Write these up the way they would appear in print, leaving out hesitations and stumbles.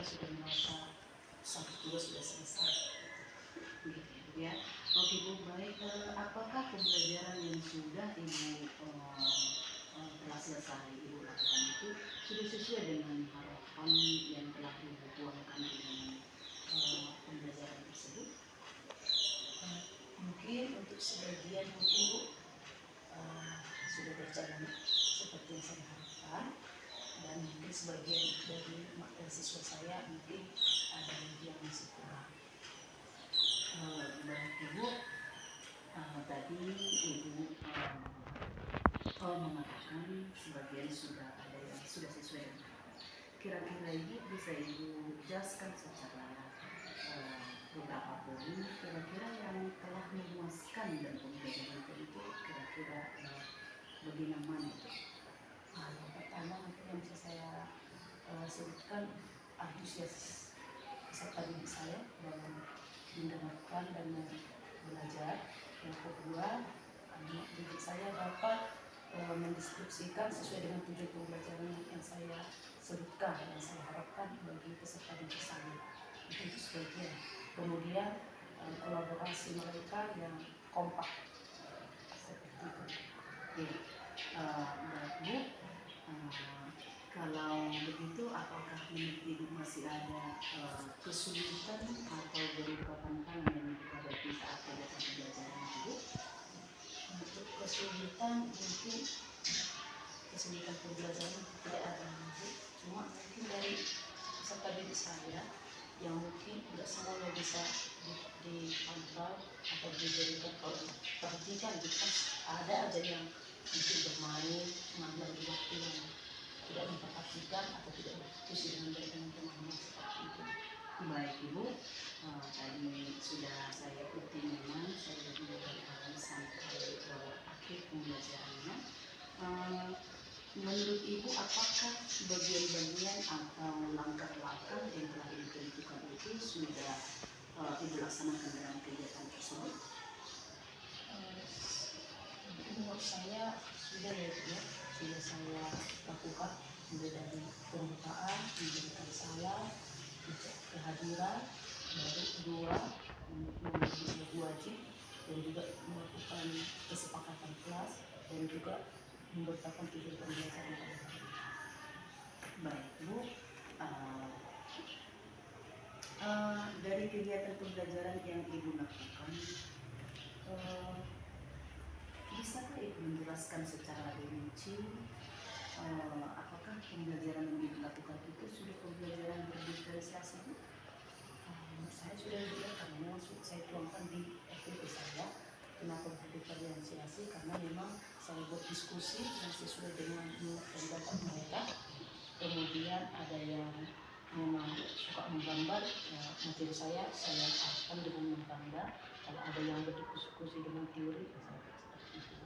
kira-kira sudah merasa satu dua sudah selesai. Begitu ya. Oke Bu, baik. Apakah pembelajaran yang sudah Ibu telah selesai Ibu lakukan itu sudah sesuai dengan harapan yang telah Ibu tuangkan dengan pembelajaran tersebut? Mungkin untuk sebagian buku sudah berjalan seperti yang saya harapkan, dan mungkin sebagian dari siswa saya mungkin ada yang masih kurang. Baik Ibu, tadi Ibu mengatakan sebagian sudah ada yang sudah sesuai dengan harapan. Kira-kira Ibu bisa Ibu jelaskan secara beberapa poin kira-kira yang telah memuaskan dan pembelajaran itu kira-kira bagaimana itu? Yang pertama mungkin yang bisa saya sebutkan antusias peserta didik saya dalam mendengarkan dan belajar. Yang kedua, anak didik saya dapat mendeskripsikan sesuai dengan tujuan pembelajaran yang saya sebutkan, yang saya harapkan bagi peserta didik saya. Itu sebagian. Kemudian kolaborasi mereka yang kompak seperti itu. Baik Bu, kalau begitu apakah menurut Ibu masih ada kesulitan atau berupa tantangan yang dihadapi saat kegiatan pembelajaran Ibu? Untuk kesulitan mungkin kesulitan pembelajaran tidak ada lagi, cuma mungkin dari peserta didik saya yang mungkin tidak semuanya bisa dipantau atau diberikan perhatikan, gitu. Ada aja yang mungkin bermain mengambil waktu yang tidak memperhatikan atau tidak berdiskusi dengan teman-teman seperti itu. Baik Ibu, tadi sudah saya ikuti memang saya dari awal sampai akhir pembelajarannya. Menurut Ibu apakah bagian-bagian atau langkah-langkah yang telah Ibu tentukan itu sudah Ibu laksanakan dalam kegiatan tersebut? Menurut saya sudah ya, sudah saya lakukan mulai dari pembukaan, memberikan salam, kehadiran, baru kedua memberi wajib, dan juga melakukan kesepakatan kelas, dan juga memberitakan tujuan pembelajaran. Baik Bu, dari kegiatan pembelajaran yang Ibu lakukan, bisakah Ibu menjelaskan secara rinci apakah pembelajaran yang Ibu lakukan itu sudah pembelajaran berdiferensiasi Bu? Saya sudah jelaskan, memang saya tuangkan di FPP saya. Kenapa berdiferensiasi? Karena memang saya buat diskusi yang sesuai dengan minat dan bakat mereka. Kemudian ada yang memang suka menggambar, ya, materi saya arahkan dengan menggambar. Kalau ada yang berdiskusi dengan teori, saya seperti itu.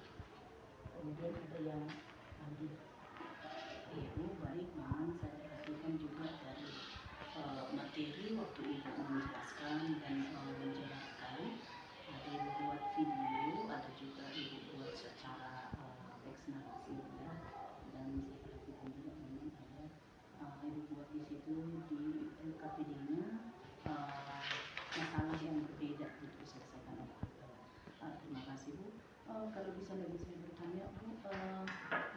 Kemudian ada yang ambil. Ibu baik, memang saya perhatikan juga dari materi waktu Ibu menjelaskan dan menjelaskan, ada Ibu buat video, ada juga Ibu buat secara teks narasi ya, dan saya perhatikan juga memang ada Ibu buat di situ di KPD-nya masalah yang berbeda untuk diselesaikan oleh terima kasih Bu. Kalau bisa lagi saya bertanya Bu,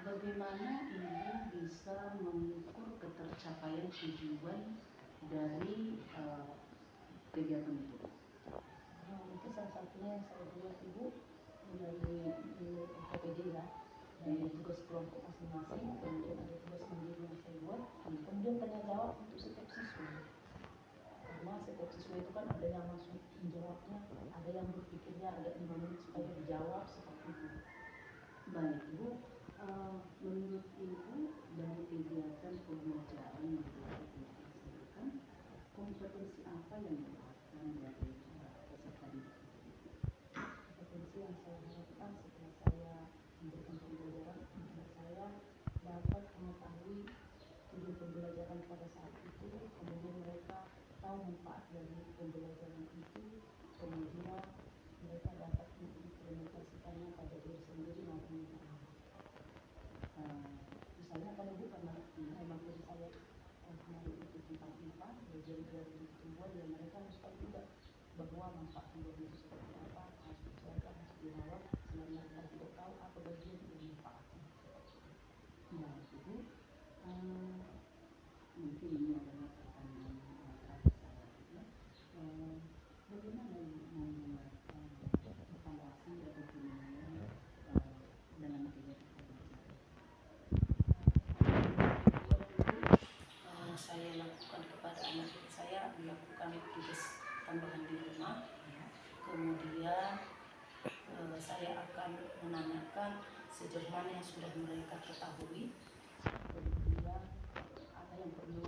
bagaimana Ibu bisa mengukur ketercapaian tujuan dari kegiatan itu? Mungkin salah satunya yang saya buat Ibu melalui KPD ya, dan tugas kelompok masing-masing, kemudian ada tugas mandiri yang saya buat, kemudian tanya jawab untuk setiap siswa. Karena setiap siswa itu kan ada yang langsung menjawabnya, ada yang berpikirnya agak 5 menit supaya dijawab, seperti itu. Baik Bu, menurut Ibu dari kegiatan pembelajaran yang telah Ibu laksanakan, kompetensi apa yang didapatkan dari peserta didik itu? Kompetensi yang saya harapkan setelah saya memberikan pembelajaran, saya dapat mengetahui tujuan pembelajaran pada saat itu, kemudian mereka tahu manfaat dari pembelajaran itu, kemudian mereka dapat mengimplementasikannya pada diri sendiri maupun yang lain. Misalnya kalau Bu karena materi saya kemarin itu tentang IPA, melakukan tugas tambahan di rumah. Kemudian saya akan menanyakan sejauh mana yang sudah mereka ketahui, kemudian apa yang perlu